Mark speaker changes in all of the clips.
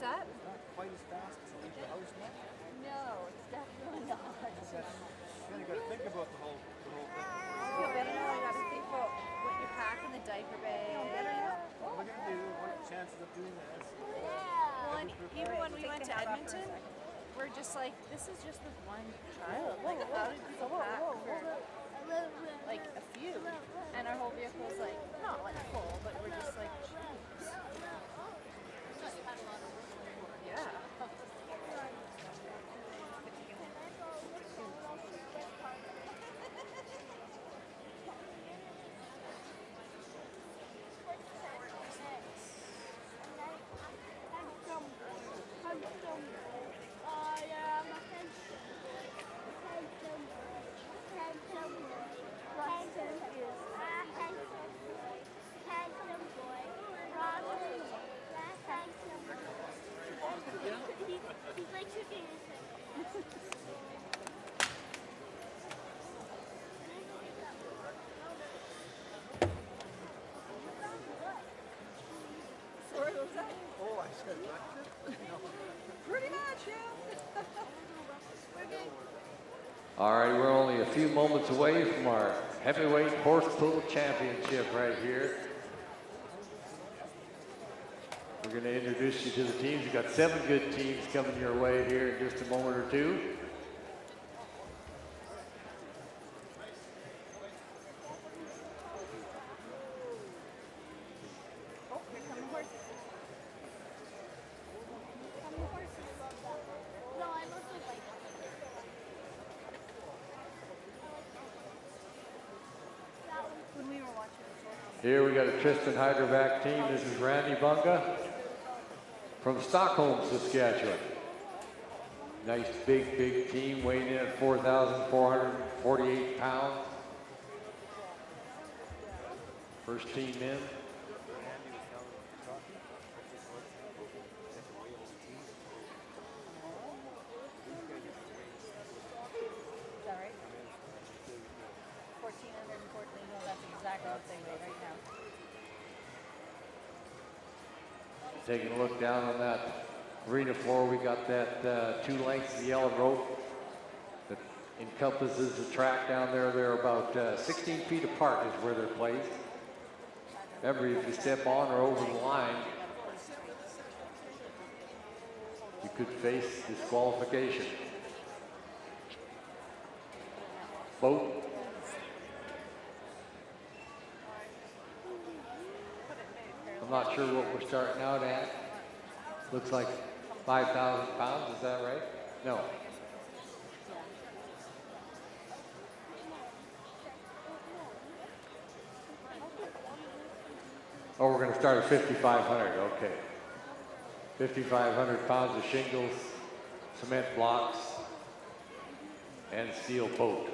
Speaker 1: that?
Speaker 2: It's not quite as fast as leave the house now.
Speaker 1: No, it's definitely not.
Speaker 2: You got to think about the whole thing.
Speaker 1: You better know you got to think about what you pack in the diaper bag.
Speaker 2: What are we going to do? What are the chances of doing this?
Speaker 1: Well, and even when we went to Edmonton, we're just like, this is just with one child. Like, how did people pack for like a few? And our whole vehicle's like, not like full, but we're just like, jeez. Yeah.
Speaker 3: He's like shooting his head.
Speaker 2: Oh, I said
Speaker 1: Pretty much, yeah.
Speaker 4: All right, we're only a few moments away from our heavyweight horse pull championship right here. We're going to introduce you to the teams. You've got 7 good teams coming your way here in just a moment or two.
Speaker 1: Oh, here come the horses.
Speaker 3: No, I mostly like
Speaker 1: When we were watching the
Speaker 4: Here we got a Tristan Hydrovac team. This is Randy Bunga from Stockholm, Saskatchewan. Nice big team weighing in at 4,448 pounds. First team in.
Speaker 1: Is that right? 1,414, no, that's exactly what they weigh right now.
Speaker 4: Taking a look down on that arena floor, we got that 2 lengths of yellow rope that encompasses the track down there. They're about 16 feet apart is where they're placed. Remember, if you step on or over the line, you could face disqualification. Boat. I'm not sure what we're starting out at. Looks like 5,000 pounds, is that right? No. Oh, we're going to start at 5,500, okay. 5,500 pounds of shingles, cement blocks, and steel boat.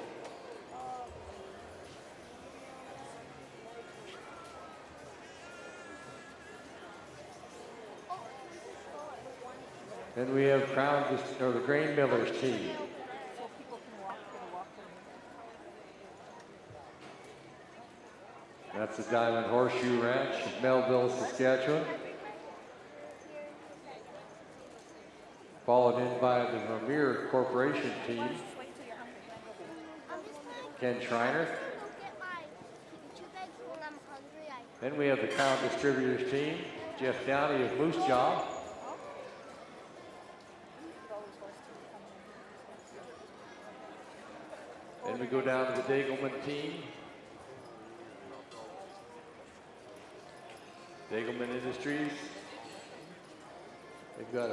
Speaker 4: Then we have the Grain Millers team.
Speaker 1: So people can walk
Speaker 4: That's the Diamond Horseshoe Ranch in Melville, Saskatchewan. Followed in by the Vermeer Corporation team. Ken Schreiner. Then we have the Crown Distributors team. Jeff Downey of Moose Jaw. Then we go down to the Dagelman team. Dagelman Industries. They've got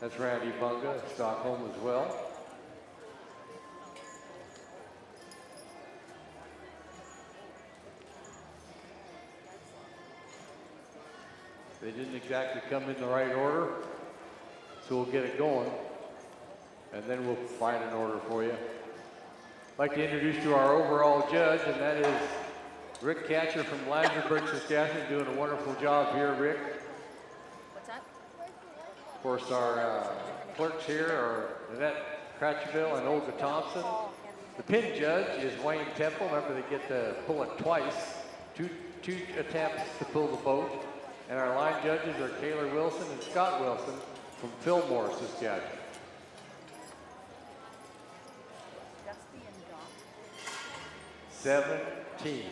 Speaker 4: that's Randy Bunga, Stockholm as well. They didn't exactly come in the right order, so we'll get it going, and then we'll find an order for you. I'd like to introduce you our overall judge, and that is Rick Catcher from Langersburg, Saskatchewan, doing a wonderful job here, Rick.
Speaker 1: What's that?
Speaker 4: Of course, our clerks here are Annette Cratchville and Olga Thompson. The pin judge is Wayne Temple. Remember, they get to pull it twice, two attempts to pull the boat. And our line judges are Taylor Wilson and Scott Wilson from Fillmore, Saskatchewan.
Speaker 1: Dusty and Doc.
Speaker 4: 17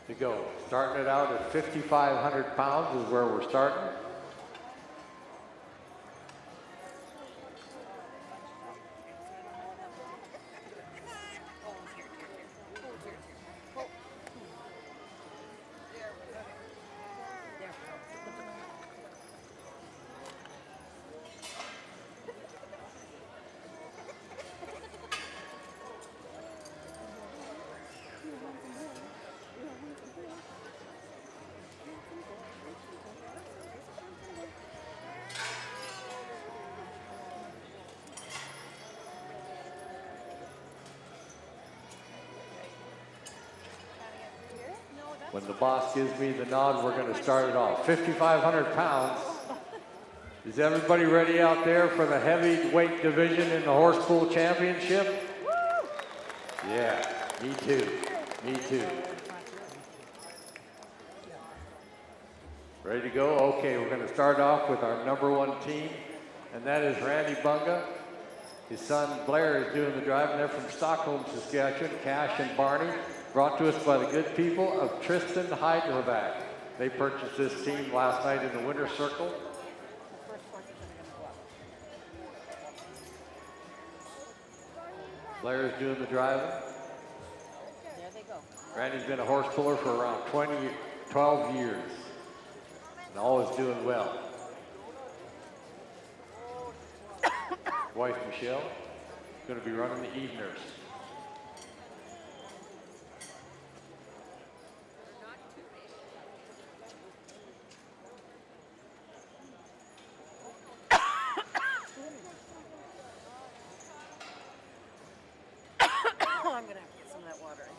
Speaker 4: to go. Starting it out at 5,500 pounds is where we're starting. When the boss gives me the nod, we're going to start it off. 5,500 pounds. Is everybody ready out there for the heavyweight division in the horse pool championship? Yeah, me too. Me too. Ready to go? Okay, we're going to start off with our #1 team, and that is Randy Bunga. His son Blair is doing the driving. They're from Stockholm, Saskatchewan. Cash and Barney, brought to us by the good people of Tristan Hydrovac. They purchased this team last night in the winter circle. Blair is doing the driving.
Speaker 1: There they go.
Speaker 4: Randy's been a horse puller for around 12 years, and always doing well. Wife Michelle is going to be running the eveners.
Speaker 1: I'm gonna have to get some of that water, I think.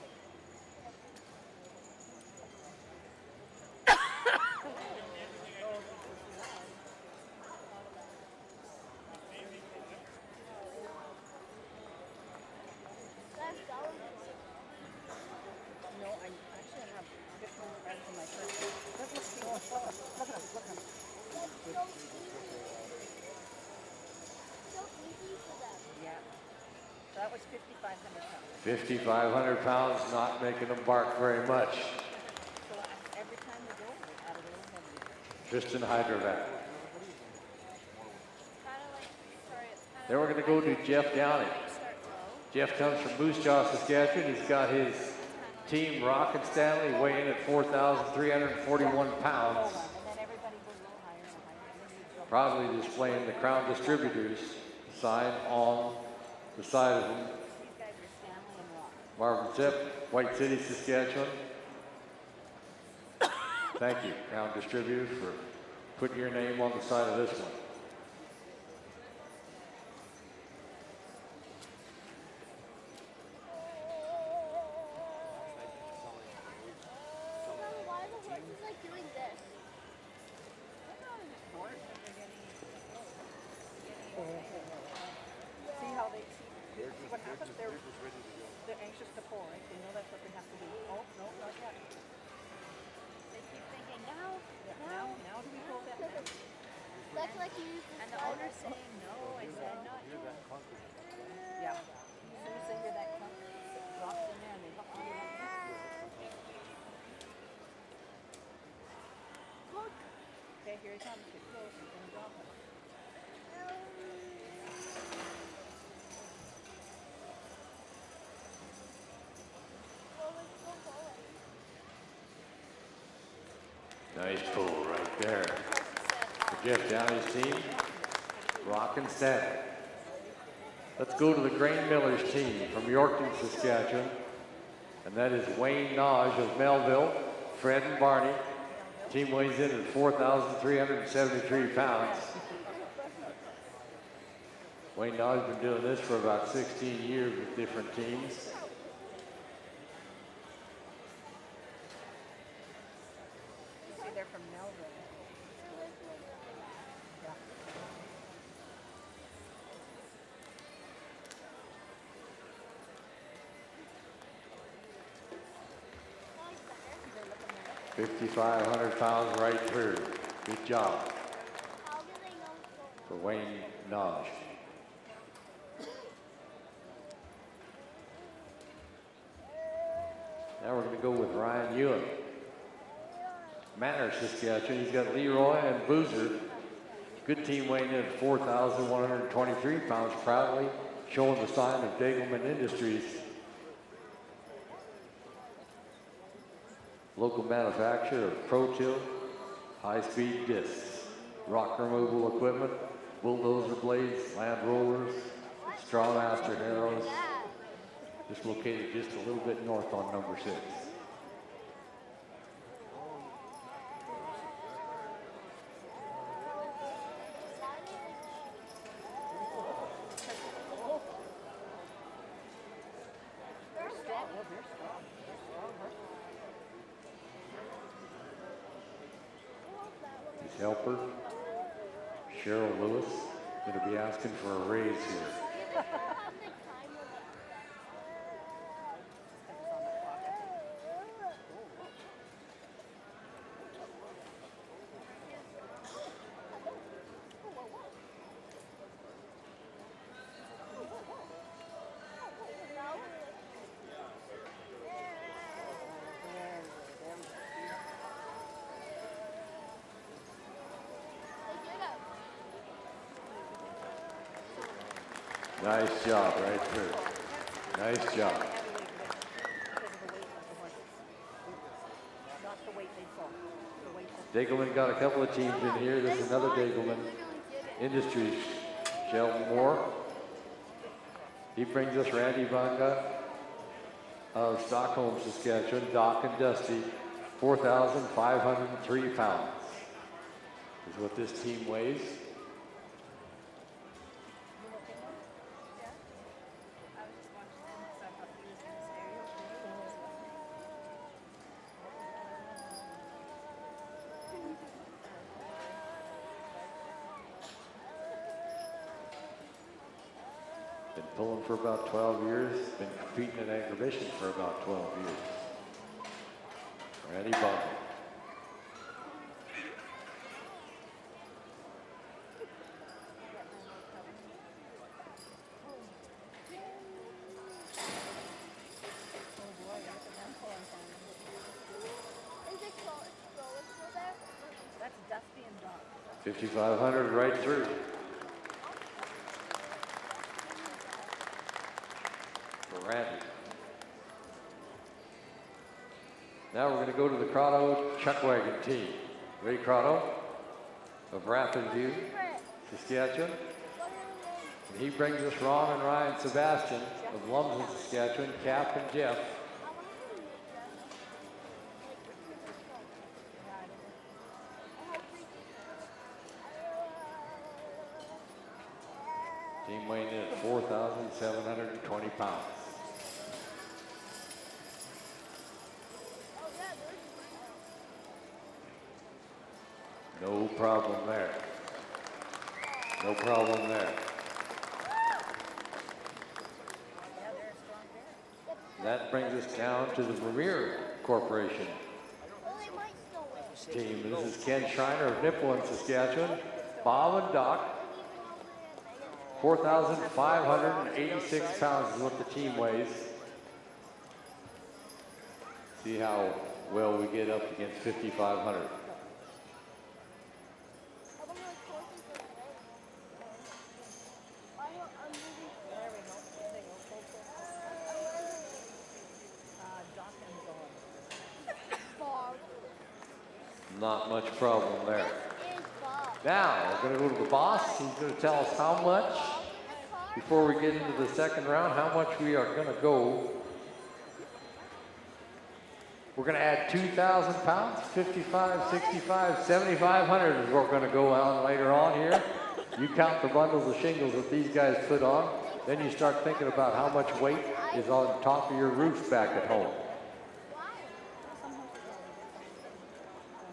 Speaker 1: No, I actually have different friends in my first. Look at him, look at him, look at him. Yeah. That was 5,500 pounds.
Speaker 4: 5,500 pounds, not making them bark very much.
Speaker 1: So every time we go, we add a little heavier.
Speaker 4: Tristan Hydrovac.
Speaker 1: It's
Speaker 4: Then we're going to go to Jeff Downey. Jeff comes from Moose Jaw, Saskatchewan. He's got his team Rock and Stanley weighing at 4,341 pounds. Proudly displaying the Crown Distributors sign on the side of him. Marvin Zip, White City, Saskatchewan. Thank you, Crown Distributors, for putting your name on the side of this one.
Speaker 3: Why are the horses like doing this?
Speaker 1: See how they see what happens? They're anxious to pull, right? They know that's what they have to do. Oh, no, not yet. They keep thinking, now do we pull that?
Speaker 3: That's like you use
Speaker 1: And the owner's saying, no, I said not yet. Yeah. As soon as they hear that clunk, it drops in there and they hook you like that.
Speaker 3: Look.
Speaker 1: Okay, here he comes. Get close. He's going to drop him.
Speaker 4: Nice pull right there. For Jeff Downey's team, Rock and Stanley. Let's go to the Grain Millers team from Yorkton, Saskatchewan. And that is Wayne Nodge of Melville, Fred and Barney. Team weighs in at 4,373 pounds. Wayne Nodge has been doing this for about 16 years with different teams.
Speaker 1: See, they're from Melville. Yeah.
Speaker 4: 5,500 pounds right through. Good job
Speaker 3: How do they know what's
Speaker 4: for
Speaker 3: going
Speaker 4: Wayne Nodge. Now we're going to go with Ryan Ewan. Manor, Saskatchewan. He's got Leroy and Boozer. Good team weighing in at 4,123 pounds, proudly showing the sign of Degelman Industries. Local manufacturer of Pro-Till, high-speed discs, rock removal equipment, bulldozer blades, land rollers, Strawmaster harrows. Just located just a little bit north on number 6. His helper, Cheryl Lewis, going to be asking for a raise here. Nice job right through. Nice job. Degelman got a couple of teams in here. There's another Degelman Industries. Sheldon Moore. He brings us Randy Vanga of Stockholm, Saskatchewan. Doc and Dusty, 4,503 pounds is what this team weighs. Been pulling for about 12 years, been competing in exhibition for about 12 years. Randy Bunker.
Speaker 3: Is it still there?
Speaker 1: That's Dusty and Doc.
Speaker 4: 5,500 right through. For Randy. Now we're going to go to the Crotto Chuck Wagon team. Ray Crotto of Rapid View, Saskatchewan. And he brings us Ron and Ryan Sebastian of Lumsden, Saskatchewan, Cap and Jeff. Team weighing in at 4,720 pounds. No problem there. No problem there. That brings us down to the Vermeer Corporation team. This is Ken Schreiner of Nipawin, Saskatchewan. Bob and Doc. 4,586 pounds is what the team weighs. See how well we get up against 5,500. Not much problem there. Now, we're going to go to the boss. He's going to tell us how much, before we get into the second round, how much we are going to go. We're going to add 2,000 pounds, 55, 65, 7,500 is what we're going to go on later on here. You count the bundles of shingles that these guys put on, then you start thinking about how much weight is on top of your roof back at home.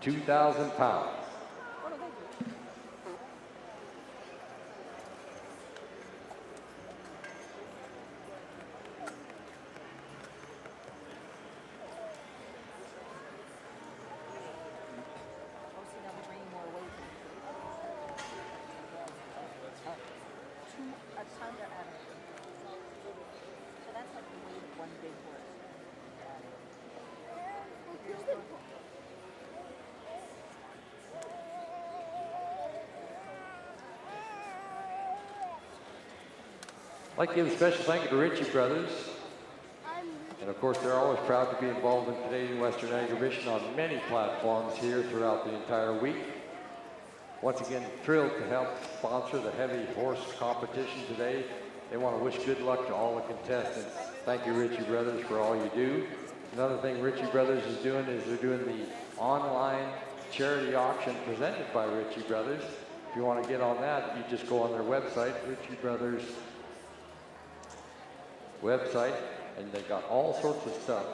Speaker 4: 2,000 pounds.
Speaker 1: much time to add it? So that's like the weight of one big horse.
Speaker 4: I'd like to give a special thank you to Ritchie Brothers. And of course, they're always proud to be involved in Canadian Western Agribition on many platforms here throughout the entire week. Once again, thrilled to help sponsor the heavy horse competition today. They want to wish good luck to all the contestants. Thank you, Ritchie Brothers, for all you do. Another thing Ritchie Brothers is doing is they're doing the online charity auction presented by Ritchie Brothers. If you want to get on that, you just go on their website, Ritchie Brothers website, and they've got all sorts of stuff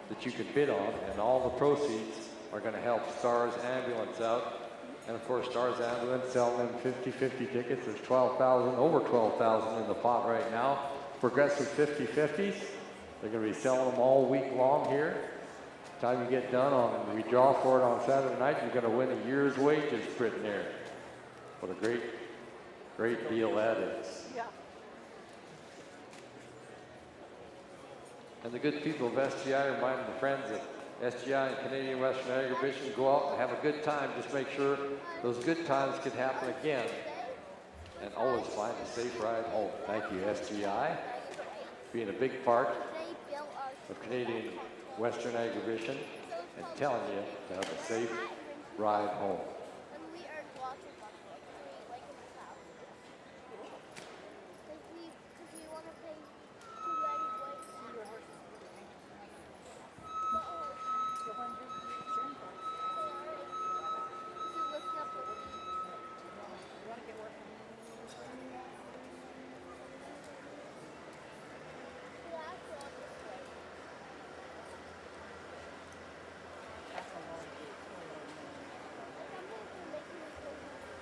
Speaker 4: that you can bid on, and all the proceeds are going to help Stars Ambulance out. And of course, Stars Ambulance selling them 50-50 tickets. There's 12,000, over 12,000 in the pot right now. Progressive 50-50s. They're going to be selling them all week long here. Time you get done on, we draw for it on Saturday night, you're going to win a year's wages printing there. What a great deal that is.
Speaker 1: Yeah.
Speaker 4: And the good people of SGI remind the friends that SGI and Canadian Western Agribition go out and have a good time. Just make sure those good times can happen again. And always find a safe ride home. Thank you, SGI, being a big part of Canadian Western Agribition and telling you to have a safe ride home.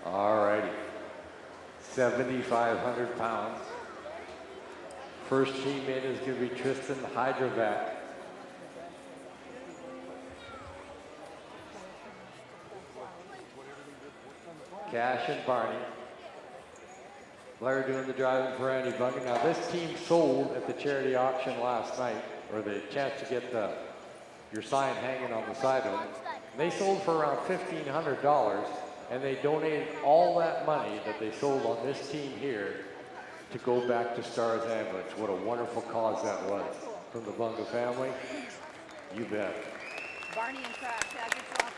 Speaker 4: All righty, 7,500 pounds. First team in is going to be Tristan Hydravac. Cash and Barney. Blair doing the driving for Andy Bungan. Now this team sold at the charity auction last night, or the chance to get your sign hanging on the side of them. They sold for around $1,500. And they donated all that money that they sold on this team here to go back to Stars Ambulance. What a wonderful cause that was from the Bunga family. You bet.
Speaker 1: Barney and Crash, yeah, good job.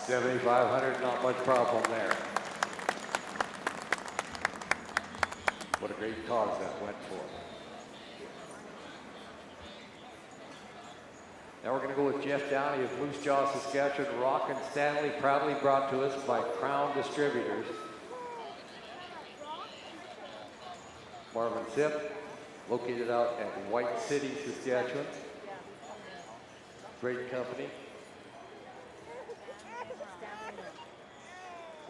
Speaker 4: 7,500, not much problem there. What a great cause that went for. Now we're going to go with Jeff Downey of Moose Jaw, Saskatchewan. Rock and Stanley, proudly brought to us by Crown Distributors. Marvin Sipp, located out at White City, Saskatchewan. Great company.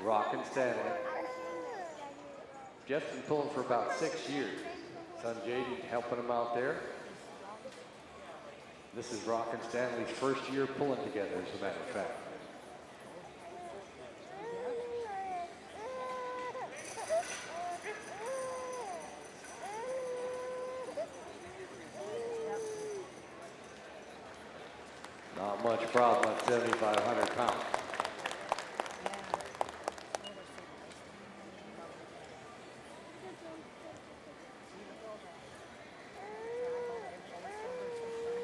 Speaker 4: Rock and Stanley. Jeff's been pulling for about 6 years. Son Jaden helping him out there. This is Rock and Stanley's first year pulling together, as a matter of fact. Not much problem at 7,500 pounds.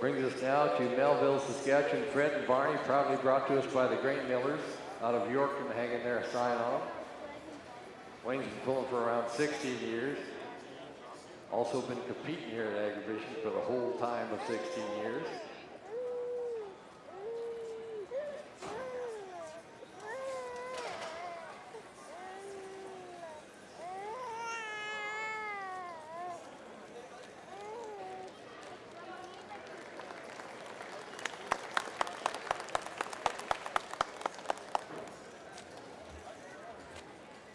Speaker 4: Brings us now to Melville, Saskatchewan. Fred and Barney, proudly brought to us by the Grain Millers out of York, and hanging their sign on them. Wayne's been pulling for around 16 years. Also been competing here at Agribition for the whole time of 16 years.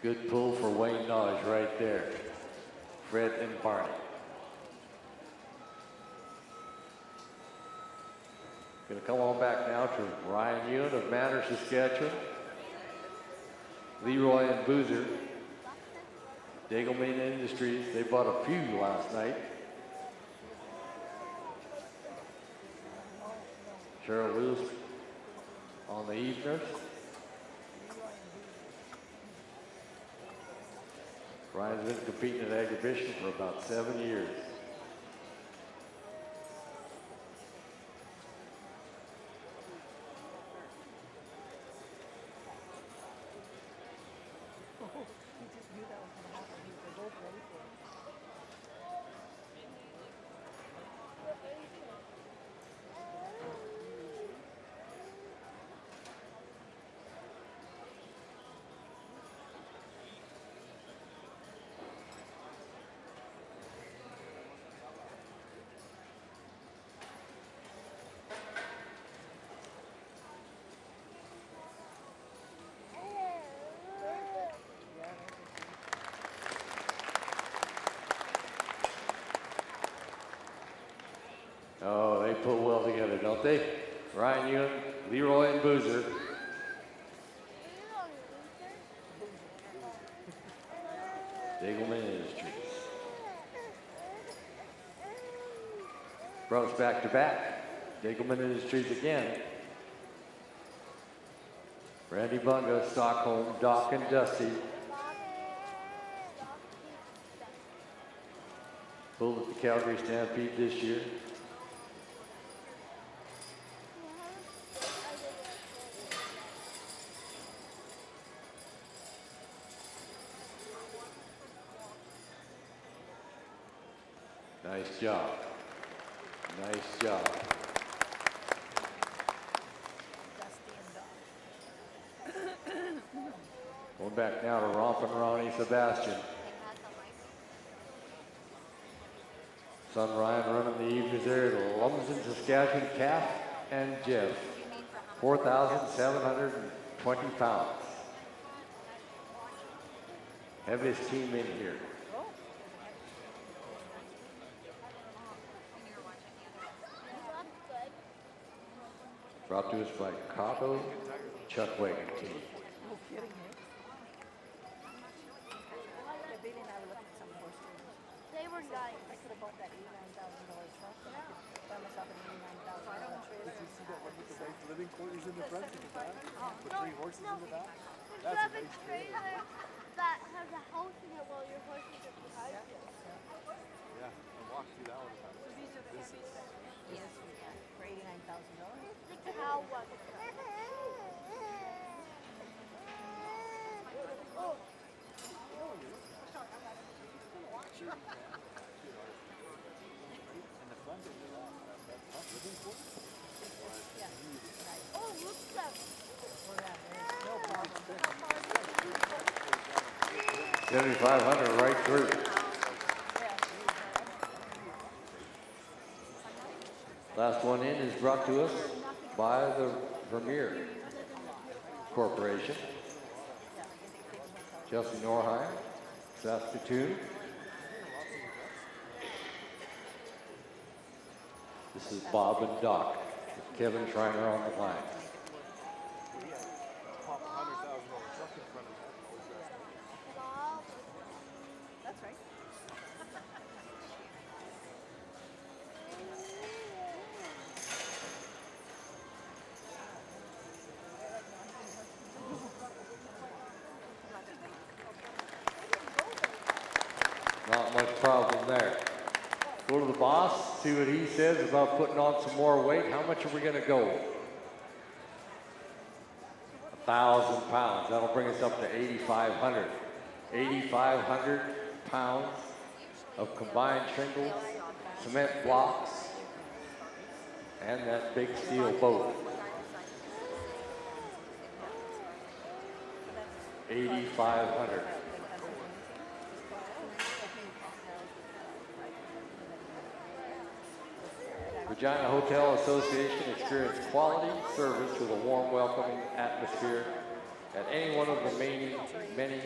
Speaker 4: Good pull for Wayne Nodge right there. Fred and Barney. Gonna come on back now to Ryan Ewan of Manners, Saskatchewan. Leroy and Boozer. Degelman Industries, they bought a few last night. Cheryl Lewis on the eveners. Ryan's been competing at exhibition for about 7 years. Oh, they put well together, don't they? Ryan Ewan, Leroy and Boozer. Degelman Industries. Brought us back to back. Degelman Industries again. Randy Bunga, Stockholm, Doc and Dusty. Pulled at the Calgary Stampede this year. Nice job. Nice job. Going back now to Rompin' Ronnie Sebastian. Son Ryan running the evenings there at Lumsden, Saskatchewan, Calf and Jeff. 4,720 pounds. Heaviest team in here. Brought to us by Cotto Chuck Wagon Team.
Speaker 5: No kidding, eh? Bailey and I were looking at some horse trainers.
Speaker 3: They were nice.
Speaker 5: I could have bought that $89,000 truck and I could buy myself an $89,000 trailer.
Speaker 2: Did you see that one with the nice living quarters in the front and the back? With 3 horses in the back?
Speaker 3: If you
Speaker 2: That's
Speaker 3: have
Speaker 2: a
Speaker 3: a
Speaker 2: nice
Speaker 3: trailer that has a house in it while your horses are behind you.
Speaker 2: Yeah, I walked through that one.
Speaker 5: So these are the heavies that yes, we can for $89,000.
Speaker 3: The cow one. Oh.
Speaker 2: In the front of that front living quarters?
Speaker 3: Oh, look at them.
Speaker 5: Oh yeah, there's no problem.
Speaker 4: 7,500 right through. Last one in is brought to us by the Vermeer Corporation. Chelsea Norheim, Saskatoon. This is Bob and Doc with Kevin Schreiner on the line.
Speaker 2: Pop a $100,000 truck in front of that.
Speaker 5: That's right.
Speaker 4: Not much problem there. Go to the boss, see what he says about putting on some more weight. How much are we gonna go? 1,000 pounds. That'll bring us up to 8,500. 8,500 pounds of combined shingles, cement blocks, and that big steel boat. 8,500. Regina Hotel Association experienced quality service with a warm, welcoming atmosphere at any one of the many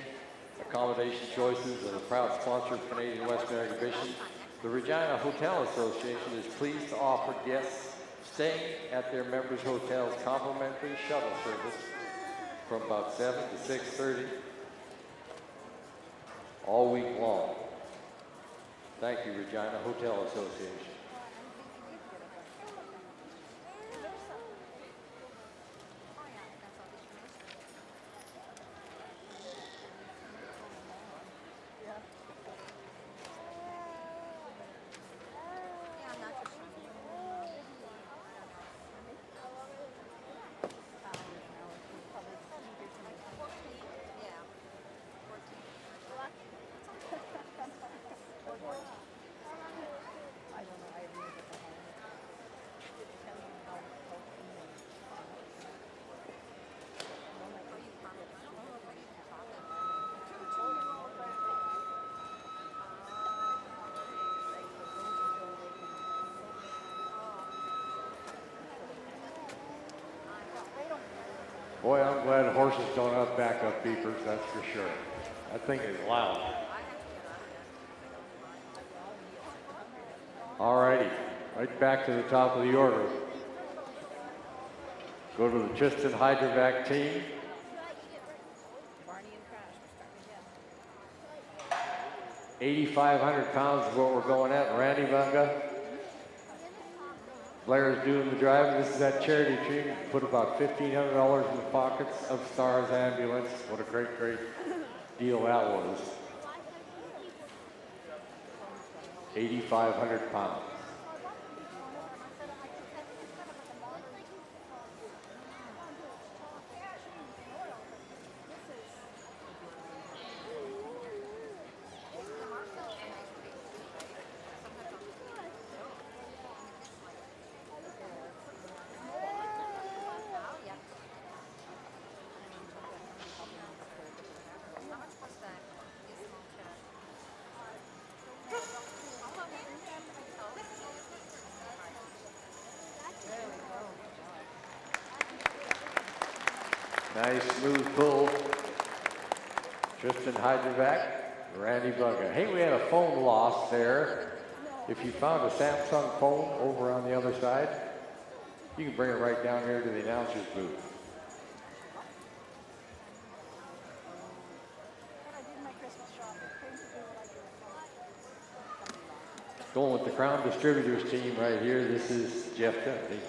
Speaker 4: accommodation choices, and a proud sponsor of Canadian Western Exhibition, the Regina Hotel Association is pleased to offer guests staying at their members' hotels complimentary shuttle service from about 7 to 6:30 all week long. Thank you, Regina Hotel Association. Boy, I'm glad horses don't have backup beepers, that's for sure. That thing is loud. All righty, right back to the top of the order. Go to the Tristan Hydrovac team. 8,500 pounds is what we're going at. Randy Bunga. Blair's doing the driving. This is that charity team. Put about $1,500 in the pockets of Stars Ambulance. What a great, great deal that was. 8,500 pounds. Nice smooth pull. Tristan Hydrovac, Randy Bunga. Hey, we had a phone loss there. If you found a Samsung phone over on the other side, you can bring it right down here to the announcer's booth. Going with the Crown Distributors team right here. This is Jeff Kennedy.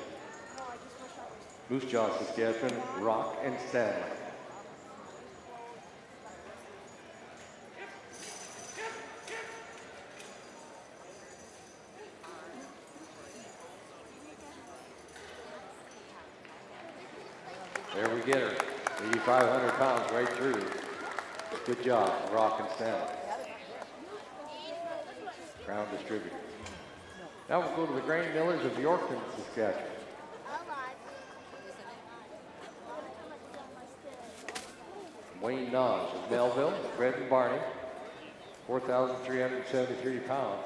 Speaker 4: Moose Jaw, Saskatchewan, Rock and Stanley. There we get her, 8,500 pounds right through. Good job, Rock and Stanley. Crown Distributors. Now we'll go to the Grain Millers of Yorkton, Saskatchewan. Wayne Nodge of Melville, Red and Barney, 4,373 pounds.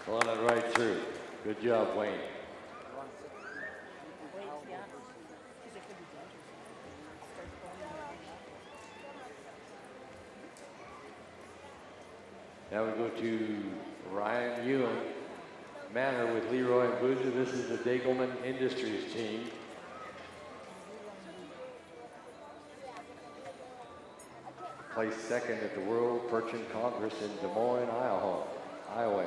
Speaker 4: Pulling it right through. Good job, Wayne. Now we go to Ryan Ewan Manor with Leroy and Boozer. This is the Dagelman Industries team. Placed second at the World Percheon Congress in Des Moines, Iowa.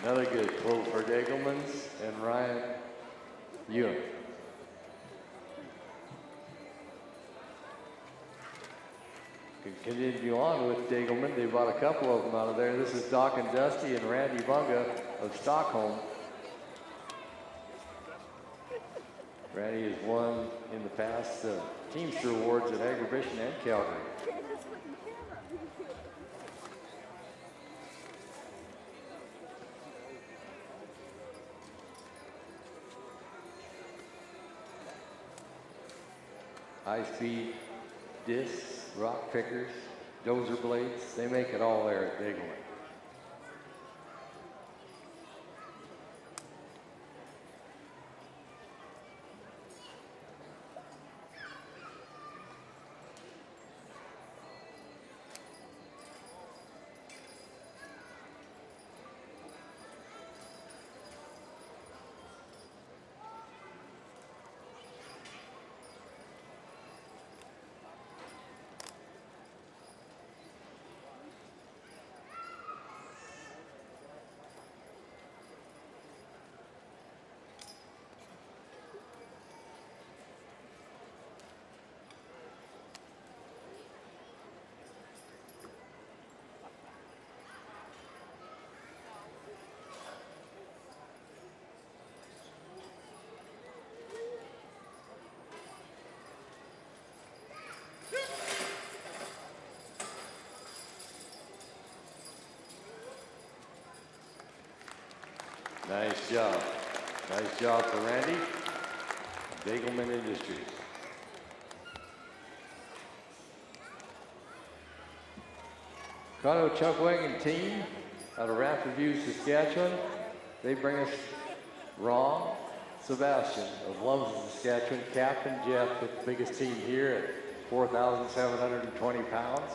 Speaker 4: Another good pull for Dagelmans and Ryan Ewan. Can continue on with Dagelman. They bought a couple of them out of there. This is Doc and Dusty and Randy Bunga of Stockholm. Randy has won in the past Teamster Awards at Agribition and Calgary. High-speed discs, rock pickers, dozer blades, they make it all there at Dagelman. Nice job. Nice job for Randy. Dagelman Industries. Conno Chuck Wagon team out of Rapid View, Saskatchewan. They bring us Ron Sebastian of Lumsden, Saskatchewan. Captain Jeff with the biggest team here at 4,720 pounds.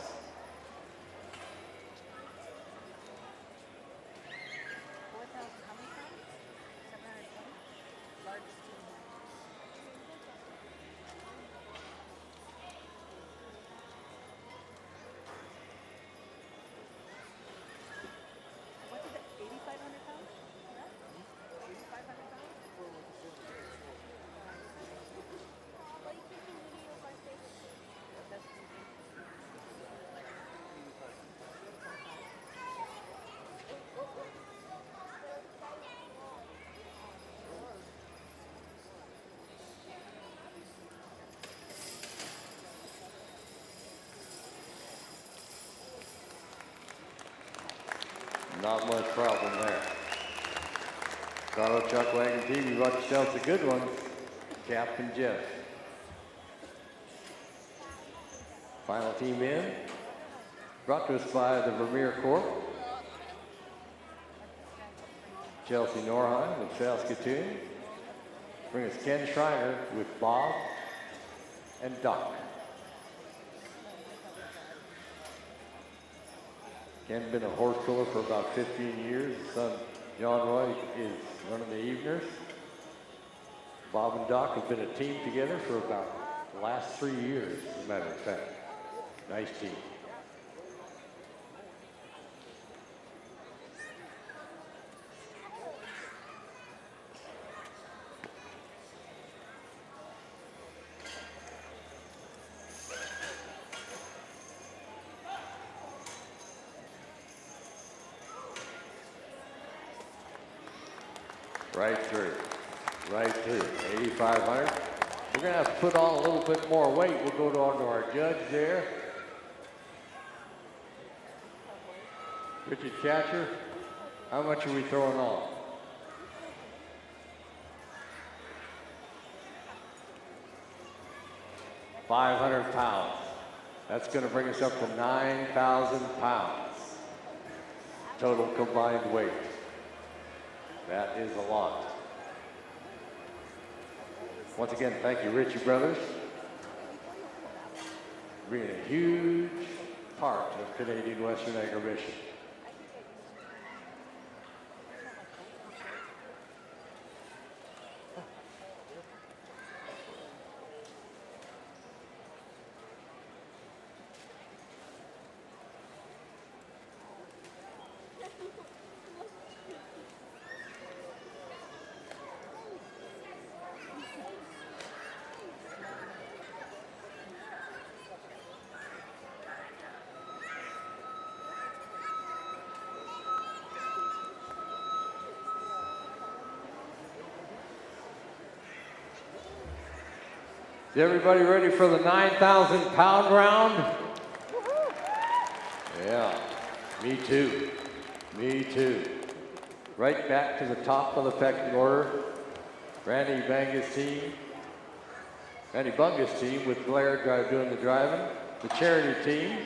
Speaker 4: Not much problem there. Carlo Chuck Wagon team, you got yourselves a good one. Captain Jeff. Final team in. Brought to us by the Vermeer Corp. Chelsea Norheim with Saskatoon. Bring us Ken Schreiner with Bob and Doc. Ken's been a horse puller for about 15 years. His son, John Roy, is running the eveners. Bob and Doc have been a team together for about the last 3 years, as a matter of fact. Nice team. Right through, 8,500. We're gonna have to put on a little bit more weight. We'll go on to our judge there. Richard Catcher, how much are we throwing on? $500 pounds. That's gonna bring us up to 9,000 pounds. Total combined weight. That is a lot. Once again, thank you, Ritchie Brothers, for being a huge part of Canadian Western Agribition. Is everybody ready for the 9,000 pound round? Yeah, me too. Me too. Right back to the top of the pecking order. Randy Bunga's team with Blair doing the driving. The charity team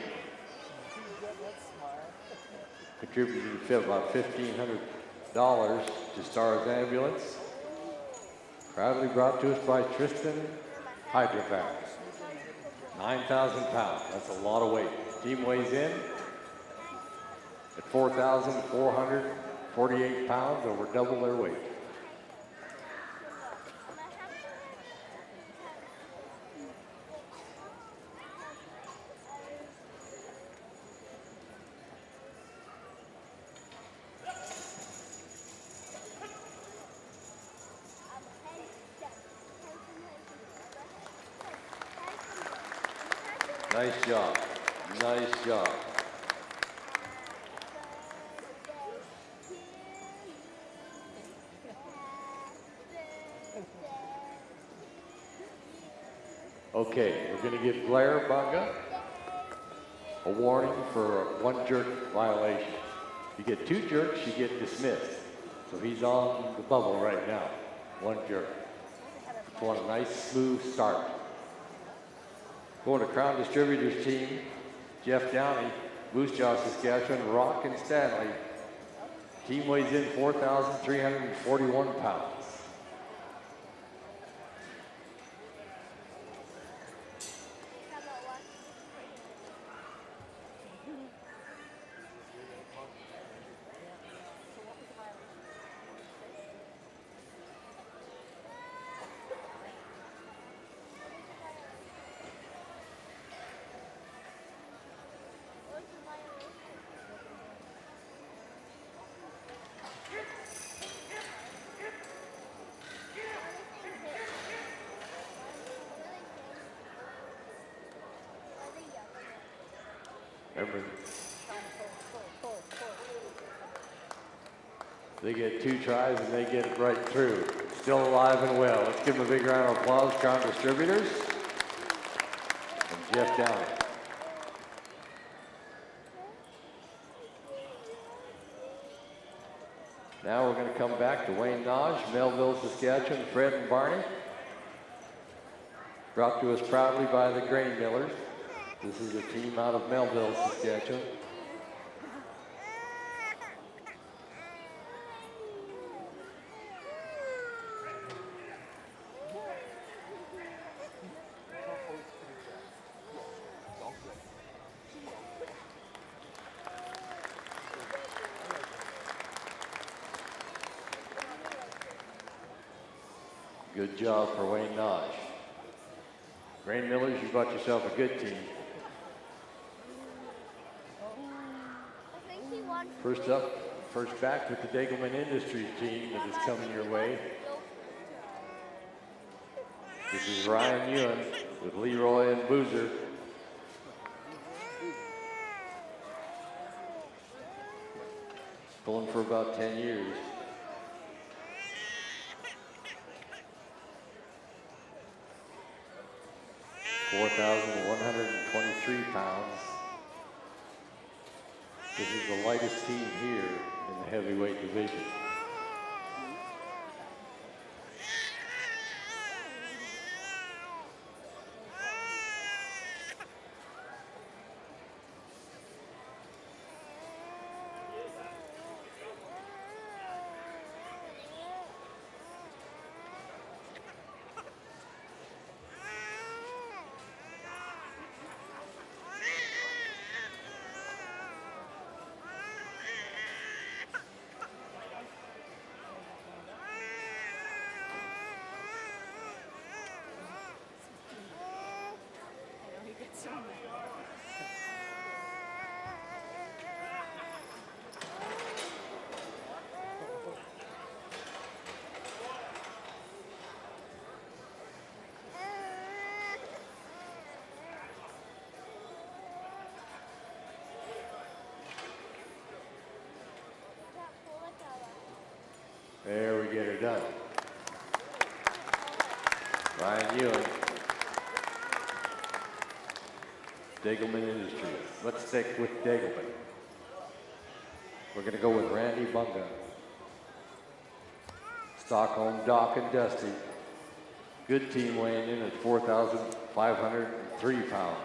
Speaker 4: contributed about $1,500 to Stars Ambulance. Proudly brought to us by Tristan Hydrovac. 9,000 pounds, that's a lot of weight. Team weighs in at 4,448 pounds, over double their weight. Nice job. Nice job. Okay, we're going to give Blair Bunga a warning for one jerk violation. You get 2 jerks, you get dismissed. So he's on the bubble right now. 1 jerk. Just want a nice smooth start. Going to Crown Distributors team, Jeff Downey, Moose Jaw, Saskatchewan, Rock and Stanley. Team weighs in 4,341 pounds. Remember, they get 2 tries and they get it right through. Still alive and well. Let's give them a big round of applause, Crown Distributors and Jeff Downey. Now we're going to come back to Wayne Nodge, Melville, Saskatchewan, Fred and Barney. Brought to us proudly by the Grain Millers. This is a team out of Melville, Saskatchewan. Good job for Wayne Nodge. Grain Millers, you brought yourself a good team. First up, first back with the Degelman Industries team that is coming your way. This is Ryan Ewan with Leroy and Boozer. Pulling for about 10 years. £4,123. This is the lightest team here in the heavyweight division. There we get her done. Ryan Ewing Degelman Industries. Let's stick with Degelman. We're going to go with Randy Bunga. Stockholm, Doc, and Dusty. Good team weighing in at 4,503 pounds.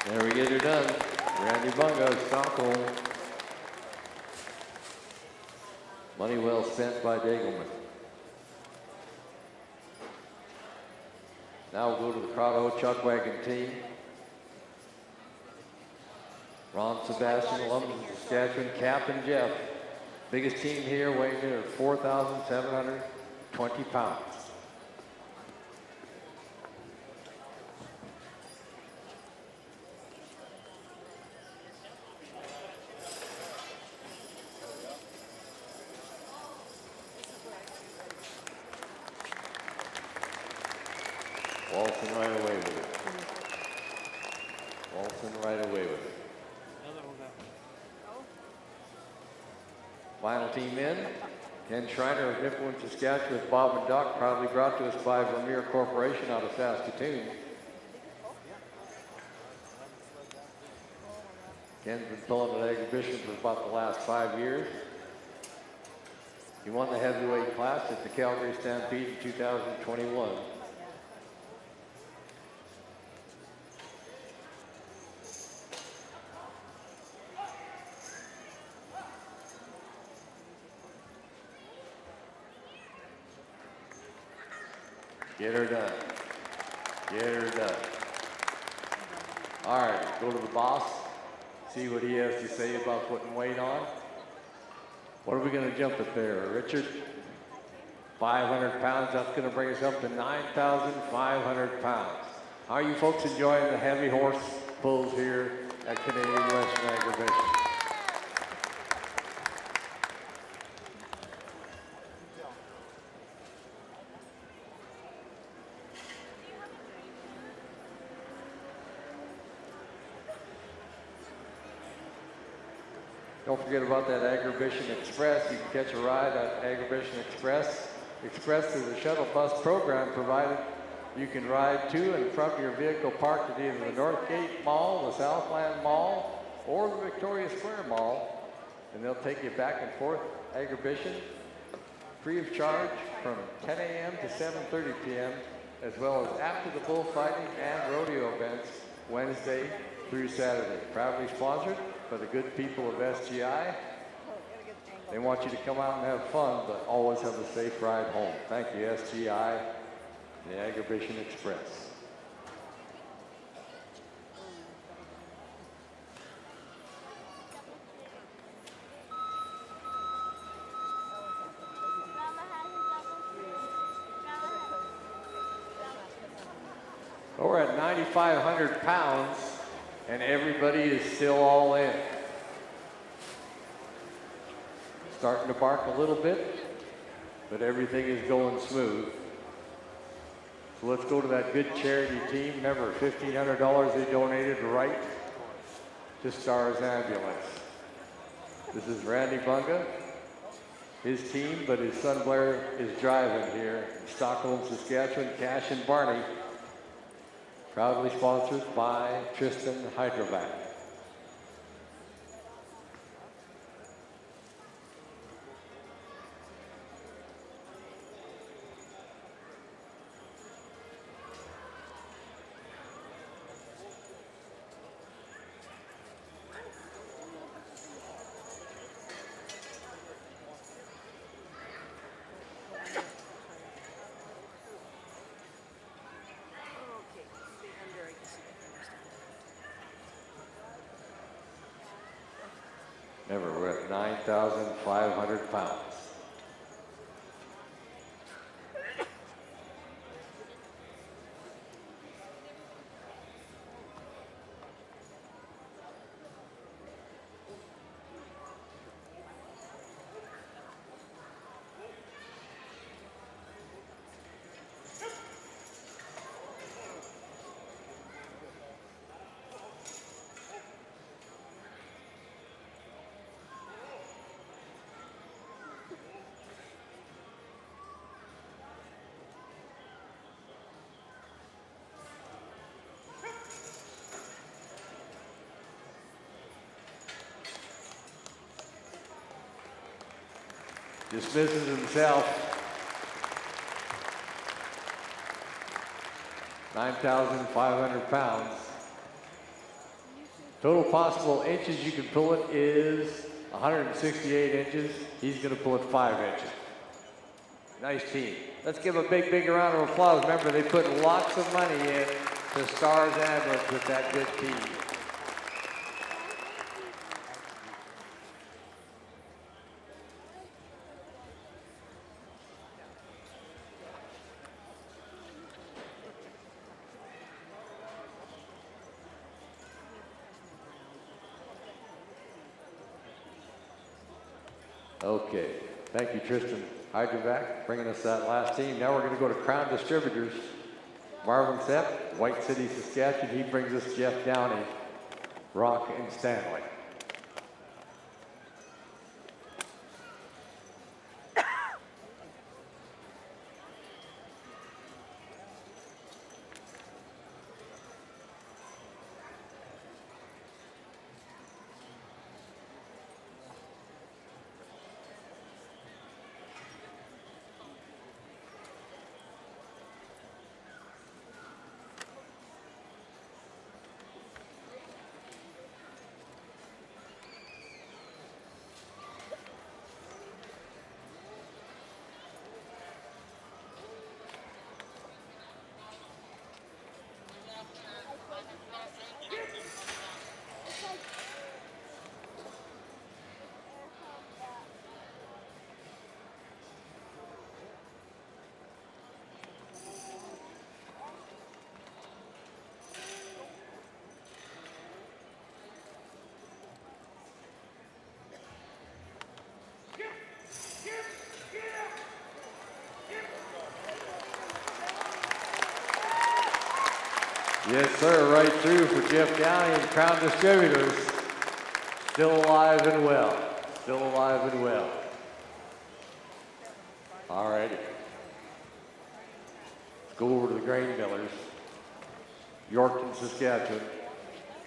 Speaker 4: There we get her done. Randy Bunga, Stockholm. Money well spent by Degelman. Now we'll go to the Prado Chuck Wagon team. Ron Sebastian, London, Saskatchewan, Captain Jeff. Biggest team here weighing in at 4,720 pounds. Walton right away with it. Walton right away with it. Final team in. Ken Schreiner of Nipawin, Saskatchewan with Bob and Doc, proudly brought to us by Vermeer Corporation out of Saskatoon. Ken's been pulling an exhibition for about the last 5 years. He won the heavyweight class at the Calgary Stampede in 2021. Get her done. Get her done. All right, go to the boss. See what he has to say about putting weight on. What are we going to jump at there, Richard? 500 pounds. That's going to bring us up to 9,500 pounds. How are you folks enjoying the heavy horse pulls here at Canadian Western Aggravation? Don't forget about that Aggravation Express. You can catch a ride at Aggravation Express. Express is a shuttle bus program provided. You can ride to and from your vehicle parked at either the Northgate Mall, the Southland Mall, or the Victoria Square Mall, and they'll take you back and forth. Aggravation, free of charge from 10 a.m. to 7:30 p.m., as well as after the bullfighting and rodeo events, Wednesday through Saturday. Proudly sponsored by the good people of SGI. They want you to come out and have fun, but always have a safe ride home. Thank you, SGI, the Aggravation Express. We're at 9,500 pounds. and everybody is still all in. Starting to bark a little bit, but everything is going smooth. So let's go to that good charity team. Remember, $1,500 they donated right to Stars Ambulance. This is Randy Bunga, his team, but his son Blair is driving here in Stockholm, Saskatchewan. Cash and Barney, proudly sponsored by Tristan Hydrovac. Remember, we're at 9,500 pounds. Dismisses himself. 9,500 pounds. Total possible inches you can pull it is 168 inches. He's going to pull it 5 inches. Nice team. Let's give a big, big round of applause. Remember, they put lots of money in to Stars Ambulance with that good team. Okay, thank you, Tristan Hydrovac, bringing us that last team. Now we're going to go to Crown Distributors. Marvin Sepp, White City, Saskatchewan. He brings us Jeff Downey, Rock and Stanley. Yes, sir, right through for Jeff Downey and Crown Distributors. Still alive and well. Still alive and well. All righty. Let's go over to the grain millers. Yorkton, Saskatchewan.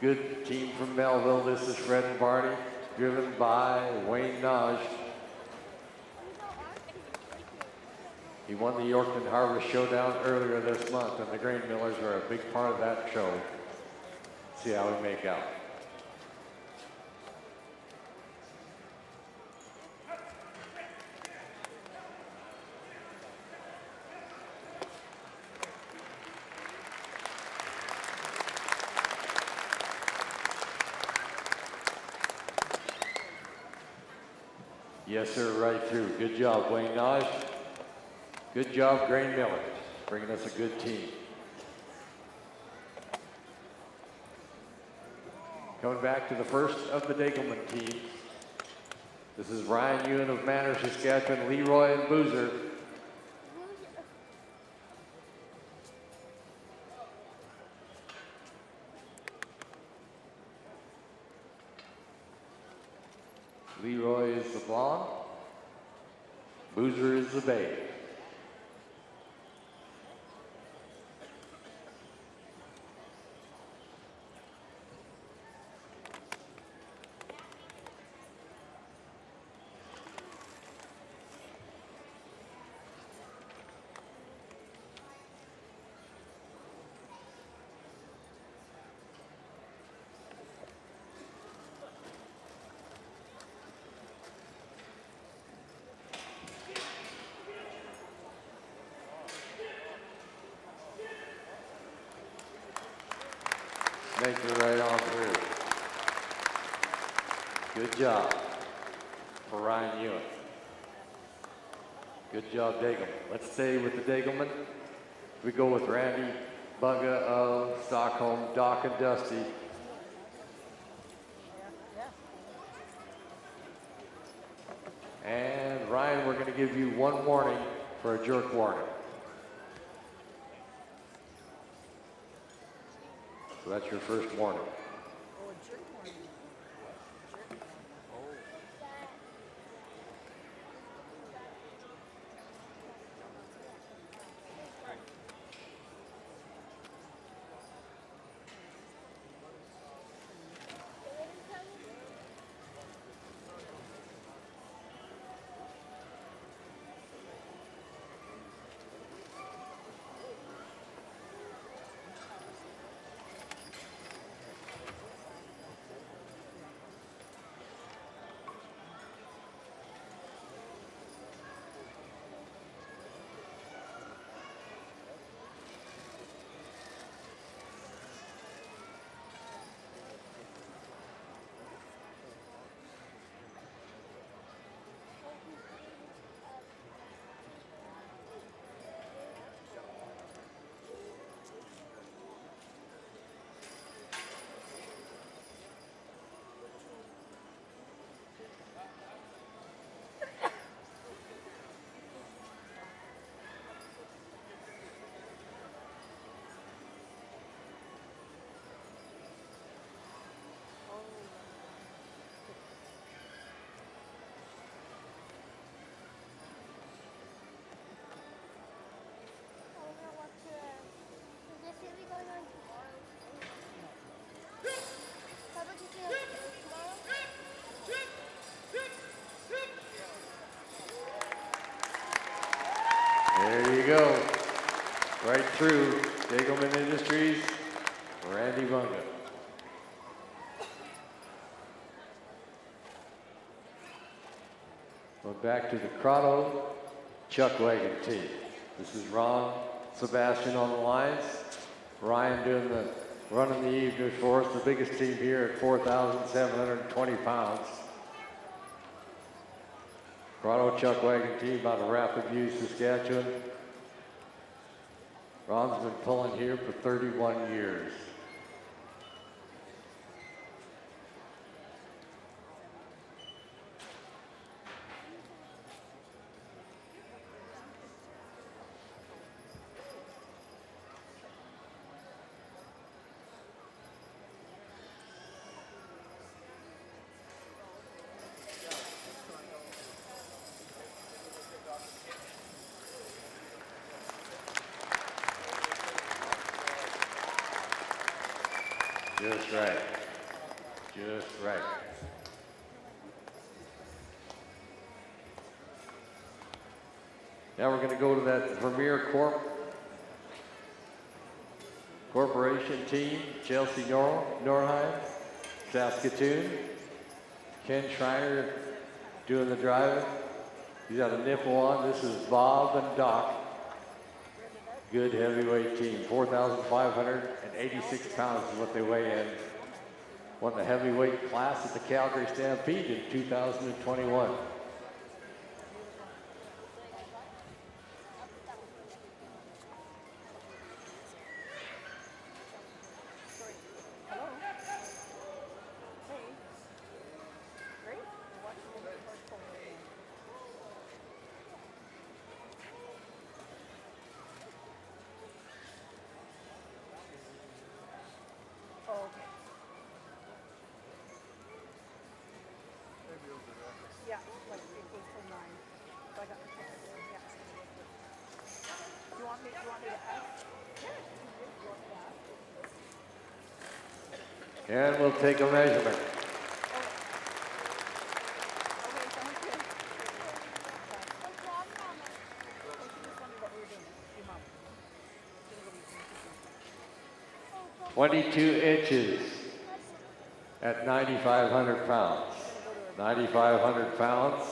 Speaker 4: Good team from Melville. This is Fred and Barney, driven by Wayne Naj. He won the Yorkton Harvest Showdown earlier this month, and the grain millers are a big part of that show. See how we make out. Yes, sir, right through. Good job, Wayne Naj. Good job, grain millers, bringing us a good team. Coming back to the first of the Dagelman team. This is Ryan Ewan of Manners, Saskatchewan, Leroy and Boozer. Leroy is the blonde. Boozer is the babe. Make it right on through. Good job for Ryan Ewan. Good job, Dagelman. Let's stay with the Dagelman. We go with Randy Bunga of Stockholm, Doc and Dusty. And Ryan, we're going to give you one warning for a jerk warning. So that's your first warning. There you go. Right through Dagelman Industries, Randy Bunga. Going back to the Crotto Chuck Wagon team. This is Ron Sebastian on the lines. Ryan doing the running the evening for us, the biggest team here at 4,720 pounds. Crotto Chuck Wagon team out of Rapid View, Saskatchewan. Ron's been pulling here for 31 years. Just right. Just right. Now we're going to go to that Vermeer Corporation team. Chelsea Norheim, Saskatoon. Ken Schreiner doing the driving. He's got a nipple on. This is Bob and Doc. Good heavyweight team. 4,586 pounds is what they weigh in. Won the heavyweight class at the Calgary Stampede in 2021. And we'll take a measurement.
Speaker 5: Okay, sounds good.
Speaker 3: What's wrong, Mama?
Speaker 5: She just wondered what we were doing. Your mom. She's gonna go be
Speaker 4: 22 inches at 9,500 pounds. 9,500 pounds,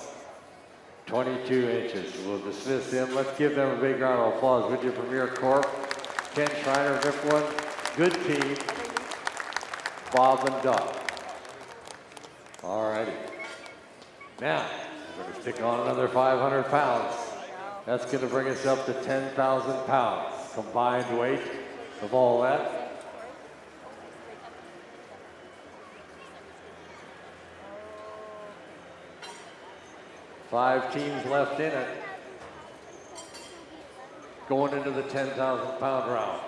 Speaker 4: 22 inches. We'll dismiss them. Let's give them a big round of applause. Would you, Premier Corp? Ken Schreiner, Ripwood. Good team. Bob and Doc. All righty. Now, we're going to stick on another 500 pounds. That's going to bring us up to 10,000 pounds. Combined weight of all that. 5 teams left in it. Going into the 10,000 pound round.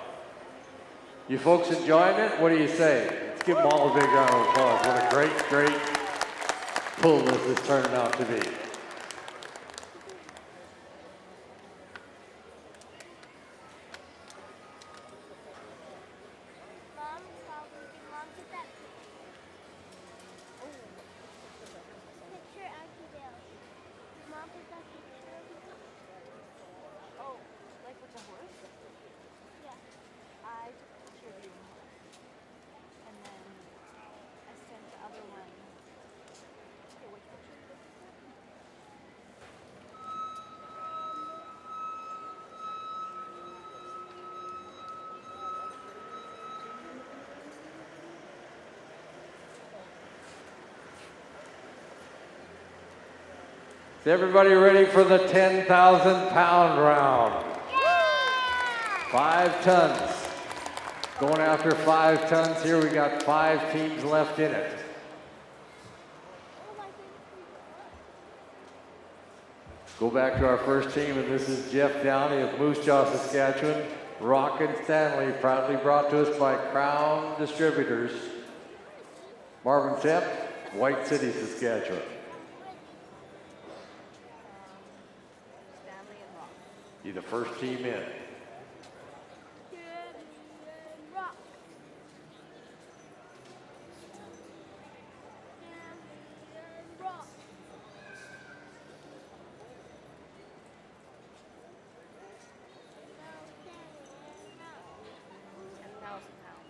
Speaker 4: You folks enjoying it? What do you say? Let's give them all a big round of applause. What a great, great pull this is turning out to be.
Speaker 3: Mom, Mom, put that picture Auntie Dale. Mom, put that picture.
Speaker 5: Oh, like with the horse?
Speaker 3: Yeah.
Speaker 5: I took a picture of you and her. And then I sent the other one. Okay, which picture is this?
Speaker 4: Is everybody ready for the 10,000 pound round? 5 tons. Going after 5 tons here. We got 5 teams left in it. Go back to our first team, and this is Jeff Downey of Moose Jaw, Saskatchewan. Rockin' Stanley, proudly brought to us by Crown Distributors. Marvin Sepp, White City, Saskatchewan.
Speaker 5: Stanley and Rock.
Speaker 4: Be the first team in.
Speaker 3: Rock. Rock.
Speaker 5: 10,000 pounds.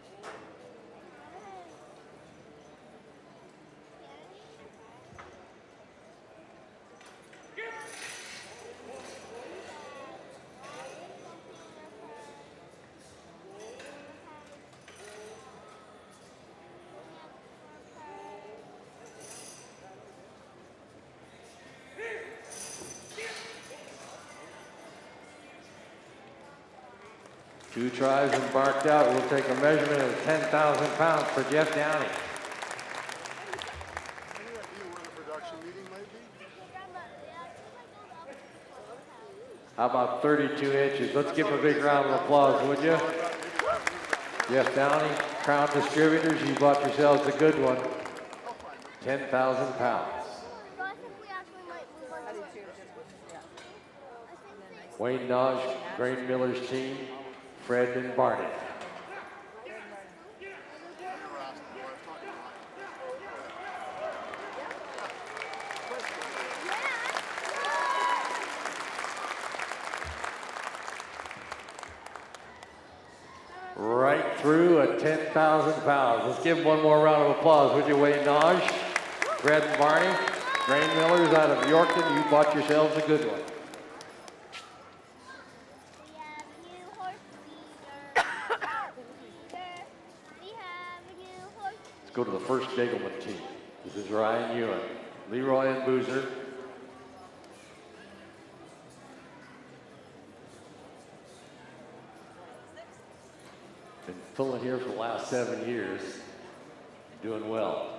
Speaker 4: Two tries embarked out. We'll take a measurement of 10,000 pounds for Jeff Downey.
Speaker 2: Any idea where the production meeting might be?
Speaker 4: How about 32 inches? Let's give him a big round of applause, would you? Jeff Downey, Crown Distributors, you bought yourselves a good one. 10,000 pounds.
Speaker 5: I do too. Yeah.
Speaker 4: Wayne Dodge, Grain Miller's team, Fred and Barney. Right through at 10,000 pounds. Let's give him one more round of applause, would you, Wayne Dodge? Fred and Barney, Grain Millers out of Yorkton, you bought yourselves a good one. Let's go to the first Dagelman team. This is Ryan Ewan, Leroy and Boozer. Been filling here for the last 7 years, doing well.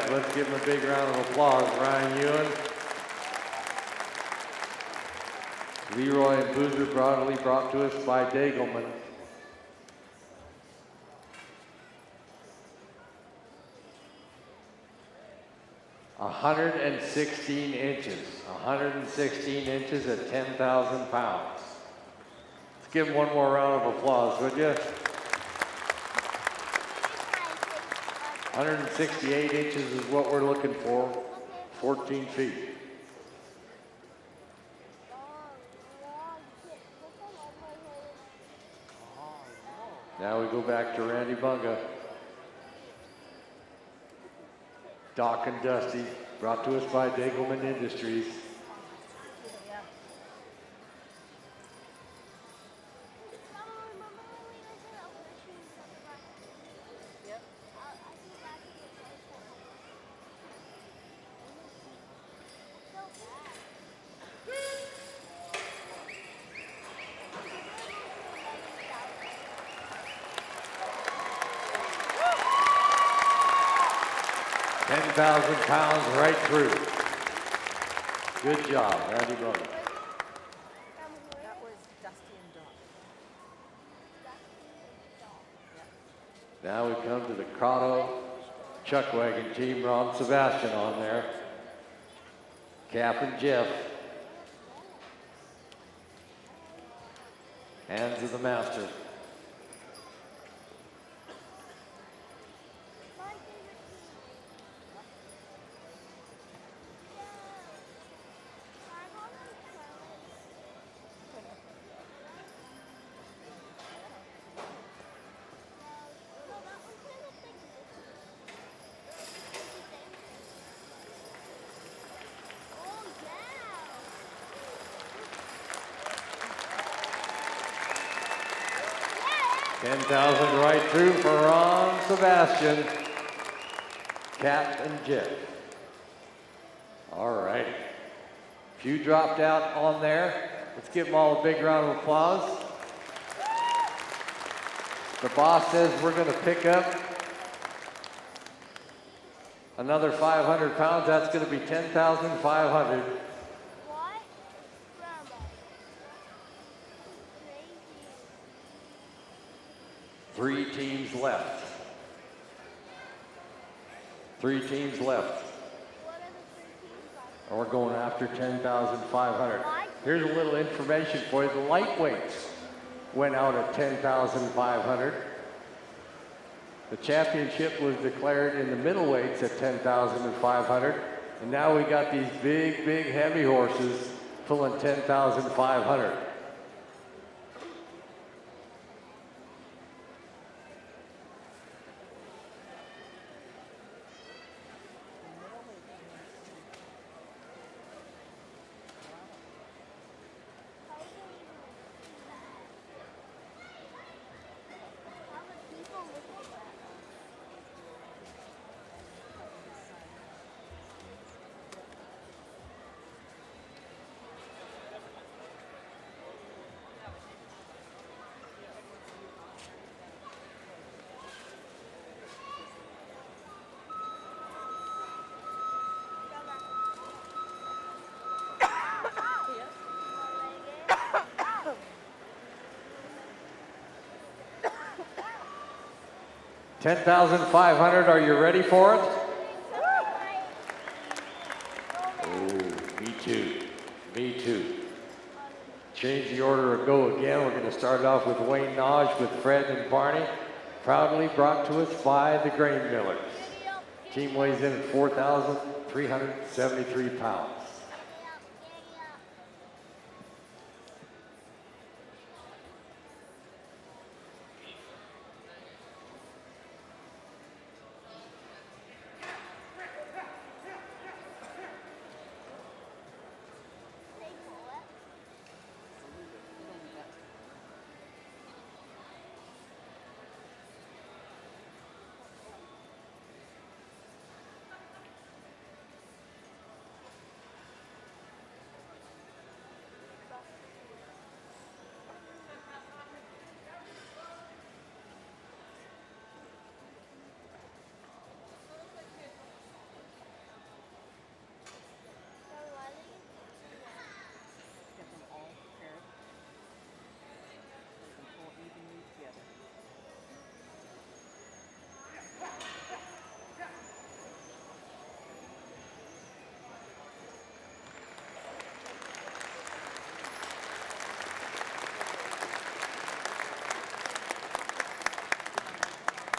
Speaker 4: right, let's give him a big round of applause. Ryan Ewan, Leroy and Boozer, proudly brought to us by Dagelman. $116 inches. 116 inches at 10,000 pounds. Let's give him one more round of applause, would you? 168 inches is what we're looking for. 14 feet. Now we go back to Randy Bunga. Doc and Dusty, brought to us by Dagelman Industries. £10,000 right through. Good job, Randy Bunga.
Speaker 1: That was Dusty and Doc.
Speaker 4: Now we come to the Crotto Chuck Wagon team. Ron Sebastian on there. Cap and Jeff. Hands of the master. $10,000 right through for Ron Sebastian, Cap and Jeff. All right. Few dropped out on there. Let's give them all a big round of applause. The boss says we're going to pick up another 500 pounds. That's going to be 10,500. Three teams left. 3 teams left. And we're going after 10,500. Here's a little information for you. The lightweights went out at 10,500. The championship was declared in the middleweights at 10,500. And now we got these big, big heavy horses pulling 10,500. $10,500, are you ready for it? Oh, me too. Me too. Change the order or go again. We're going to start off with Wayne Nodge with Fred and Barney. Proudly brought to us by the Grain Millers. Team weighs in at 4,373 pounds.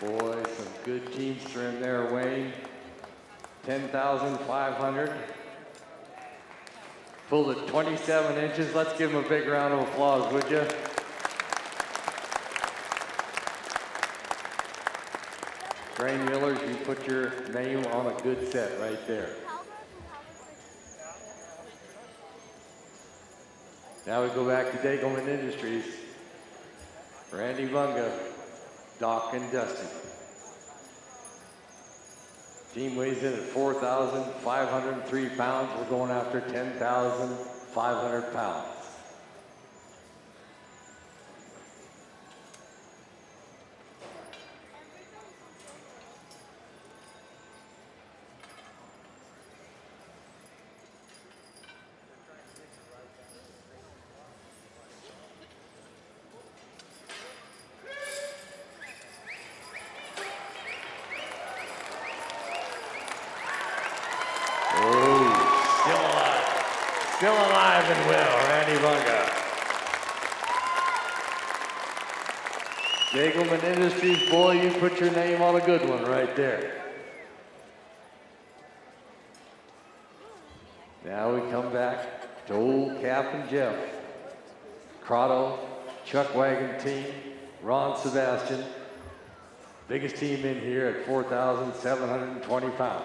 Speaker 4: Boy, some good teamster in there, Wayne. 10,500. Pulled it 27 inches. Let's give him a big round of applause, would you? Grain Millers, you put your name on a good set right there. Now we go back to Dagelman Industries. Randy Bunga, Doc and Dusty. Team weighs in at 4,503 pounds. We're going after 10,500 pounds. Still alive and well, Randy Bunga. Dagelman Industries, boy, you put your name on a good one right there. Now we come back to old Cap and Jeff. Crotto, Chuck Wagon team, Ron Sebastian. Biggest team in here at 4,720 pounds.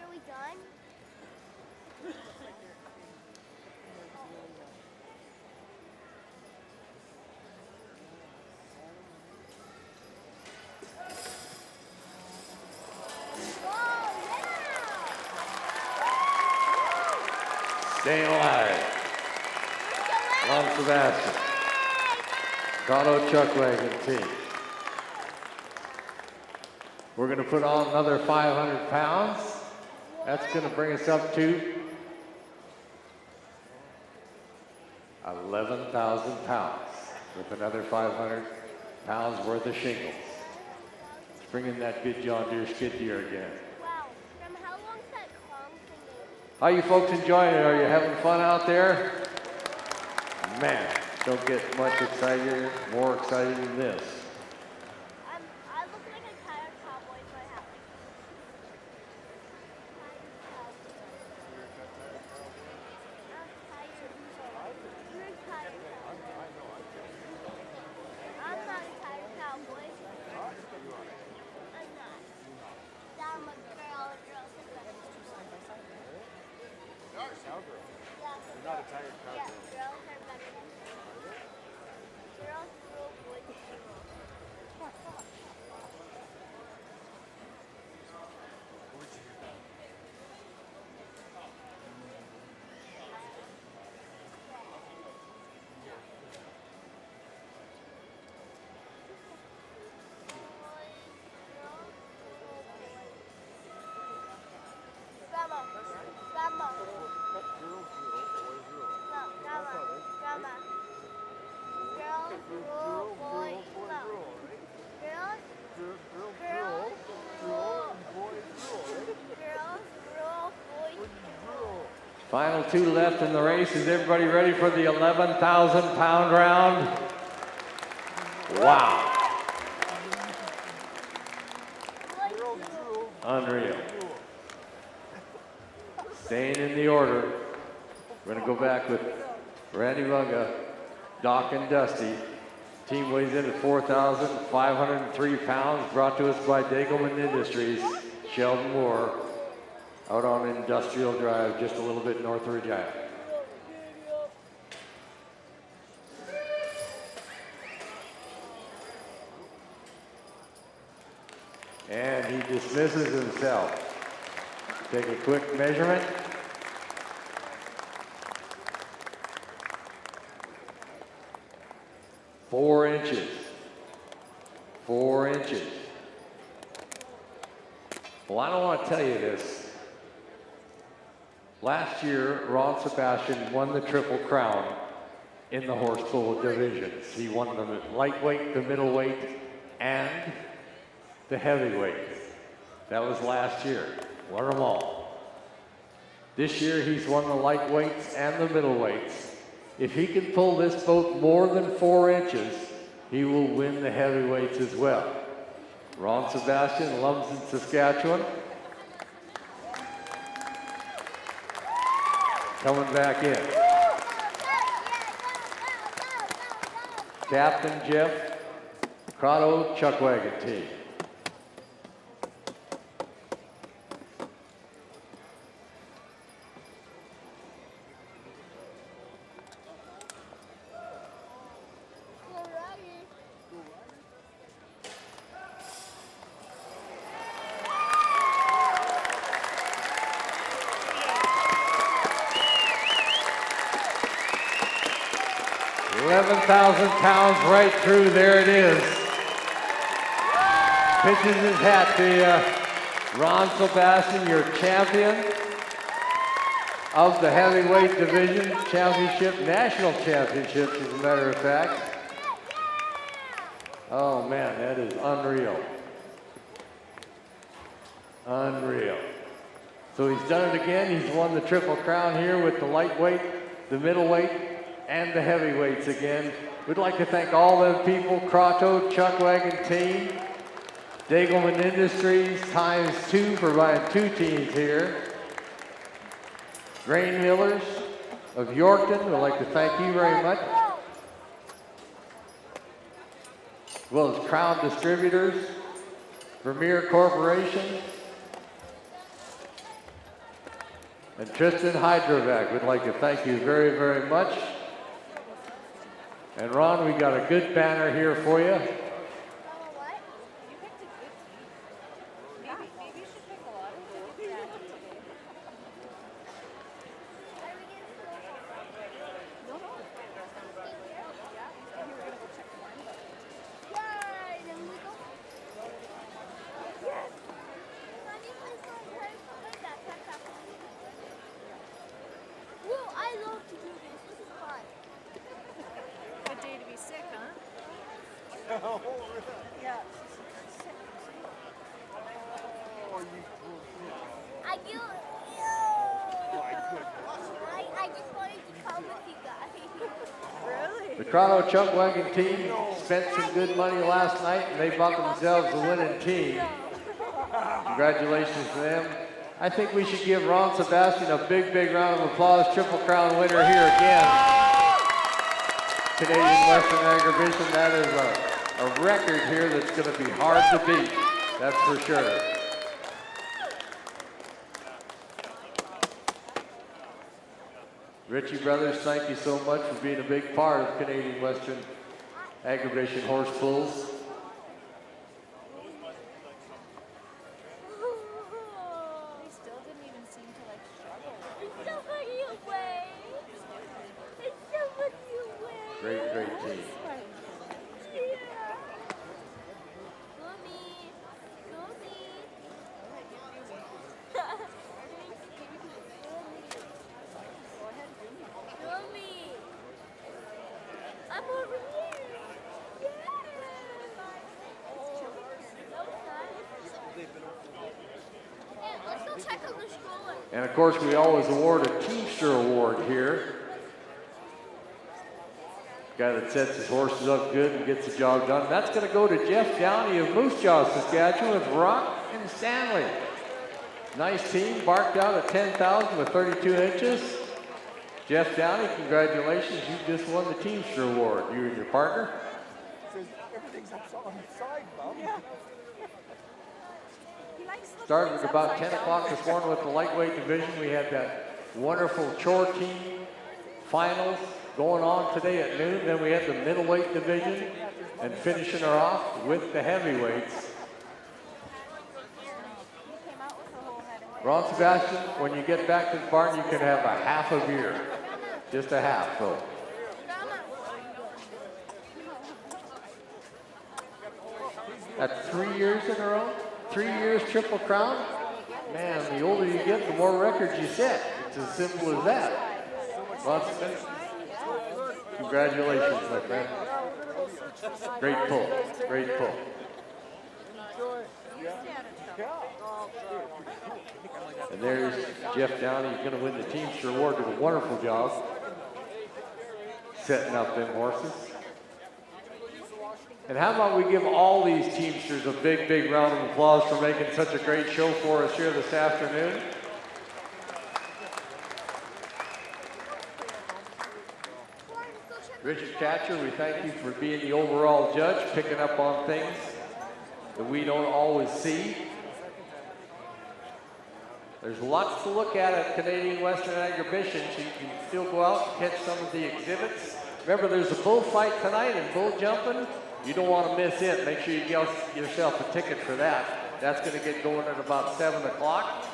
Speaker 3: Are we done?
Speaker 4: Staying alive. Ron Sebastian. Crotto Chuck Wagon team. We're going to put on another 500 pounds. That's going to bring us up to 11,000 pounds with another 500 pounds worth of shingles. Let's bring in that good John Deere skid steer again.
Speaker 3: Wow. From how long's that Kong thing?
Speaker 4: How you folks enjoying it? Are you having fun out there? Man, don't get much excited, more excited than this.
Speaker 3: I look like a tired cowboy if I have like I'm not a tired cowboy. I'm not. I'm a girl.
Speaker 2: Cowgirl.
Speaker 3: Yeah,
Speaker 2: You're not a tired cowgirl.
Speaker 3: yeah, girls are better than girls rule, boys rule. Grandma. Grandma. Girls rule, boys rule. Girls rule, boys rule.
Speaker 4: Final two left in the race. Is everybody ready for the 11,000 pound round? Wow. Unreal. Staying in the order. We're going to go back with Randy Bunga, Doc and Dusty. Team weighs in at 4,503 pounds, brought to us by Dagelman Industries, Sheldon Moore, out on Industrial Drive, just a little bit north of Regina. And he dismisses himself. Take a quick measurement. Four inches. 4 inches. Well, I don't want to tell you this. Last year, Ron Sebastian won the Triple Crown in the horse bull divisions. He won the lightweight, the middleweight, and the heavyweight. That was last year. Won them all. This year, he's won the lightweights and the middleweights. If he can pull this boat more than 4 inches, he will win the heavyweights as well. Ron Sebastian, Lumsden, Saskatchewan. Coming back in. Captain Jeff, Crotto Chuckwagon team. £11,000 right through, there it is. Pitches his hat to you. Ron Sebastian, your champion of the heavyweight division championship, national championships as a matter of fact. Oh man, that is unreal. Unreal. So he's done it again. He's won the Triple Crown here with the lightweight, the middleweight, and the heavyweights again. We'd like to thank all the people, Crotto Chuckwagon team, Dagelman Industries ×2 for buying 2 teams here. Grain Millers of Yorkton, we'd like to thank you very much. As well as Crown Distributors, Vermeer Corporation, and Tristan Hydrovac. We'd like to thank you very, very much. And Ron, we got a good banner here for you.
Speaker 1: You picked a good team. Maybe you should pick a lot of good.
Speaker 3: Whoa, I love to do this. This is fun.
Speaker 1: Good day to be sick, huh?
Speaker 2: Yeah.
Speaker 3: I do. I just wanted to come with you guys.
Speaker 1: Really?
Speaker 4: The Crotto Chuckwagon team spent some good money last night and they bought themselves a winning team. Congratulations to them. I think we should give Ron Sebastian a big, big round of applause. Triple Crown winner here again. Canadian Western Agribition, that is a record here that's going to be hard to beat. That's for sure. Ritchie Brothers, thank you so much for being a big part of Canadian Western Agribition horse pulls.
Speaker 1: They still didn't even seem to like struggle.
Speaker 3: It's somebody away. It's somebody away.
Speaker 4: Great, great team.
Speaker 3: Go me. Go me. Go me. I'm over here. Yeah. That was nice. Yeah, let's go check on the stroller.
Speaker 4: And of course, we always award a Teamster Award here. Guy that sets his horses up good and gets the job done. That's going to go to Jeff Downey of Moose Jaw, Saskatchewan with Rock and Stanley. Nice team, barked out at 10,000 with 32 inches. Jeff Downey, congratulations. You just won the Teamster Award, you and your partner.
Speaker 2: Says everything's on the side, Mom. Yeah.
Speaker 4: Started at about 10 o'clock this morning with the lightweight division. We had that wonderful chore team finals going on today at noon. Then we had the middleweight division and finishing her off with the heavyweights. Ron Sebastian, when you get back to the barn, you can have a half a beer. Just a half, though. That's 3 years in a row? 3 years Triple Crown? Man, the older you get, the more records you set. It's as simple as that. Ron Sebastian, congratulations, my friend. Great pull, great pull. And there's Jeff Downey. He's going to win the Teamster Award. Did a wonderful job setting up them horses. And how about we give all these Teamsters a big, big round of applause for making such a great show for us here this afternoon. Richard Catcher, we thank you for being the overall judge, picking up on things that we don't always see. There's lots to look at Canadian Western Agribition, so you can still go out and catch some of the exhibits. Remember, there's a bullfight tonight and bull jumping. You don't want to miss it. Make sure you get yourself a ticket for that. That's going to get going at about 7 o'clock.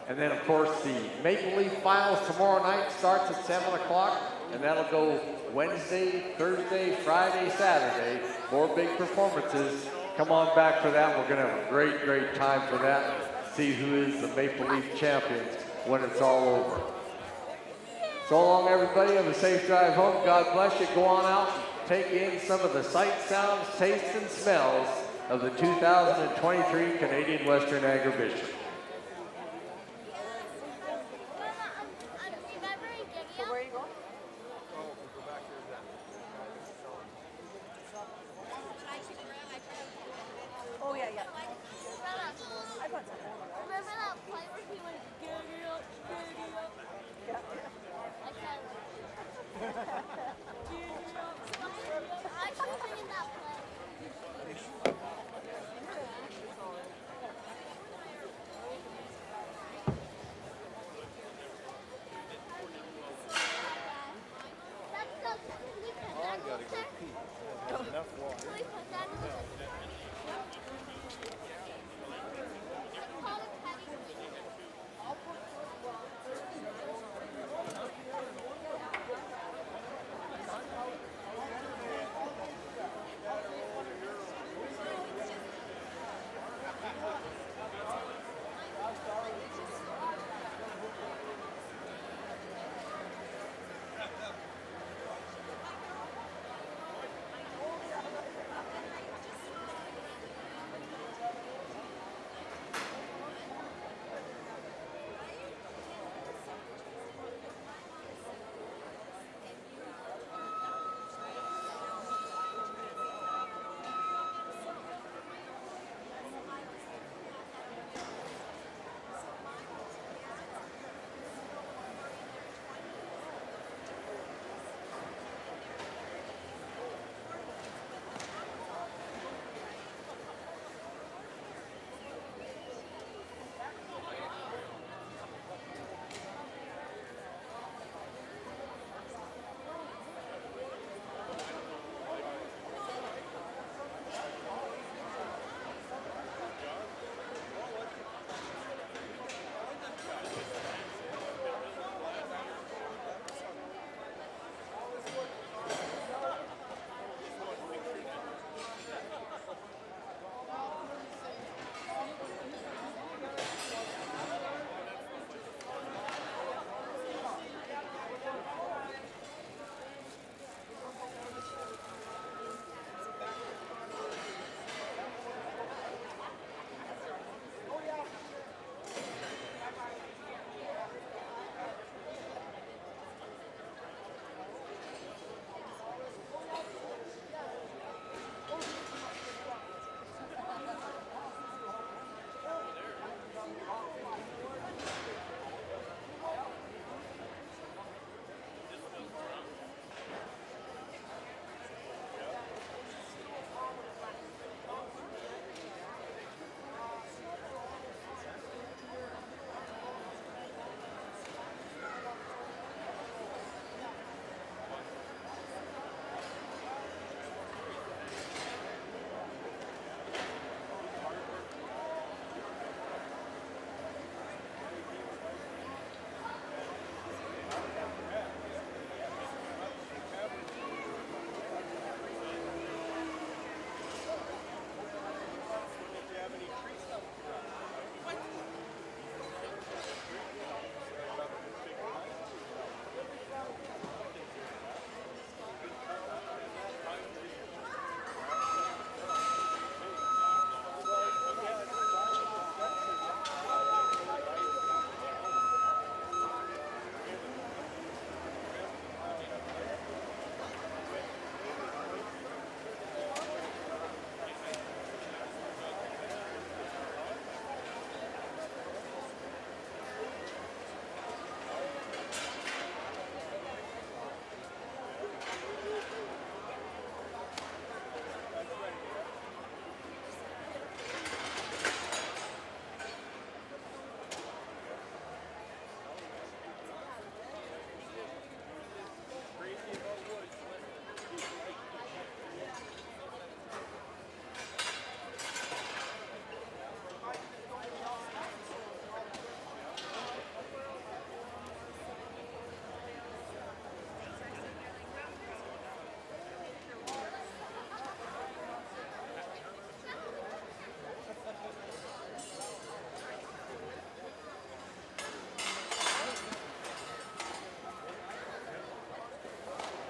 Speaker 4: And then, of course, the Maple Leaf Finals tomorrow night starts at 7 o'clock, and that'll go Wednesday, Thursday, Friday, Saturday. 4 big performances. Come on back for that. We're going to have a great, great time for that. See who is the Maple Leaf champions when it's all over. So long, everybody. Have a safe drive home. God bless you. Go on out and take in some of the sights, sounds, tastes, and smells of the 2023 Canadian Western Agribition.
Speaker 5: Where are you going? Oh, yeah, yeah. I got some.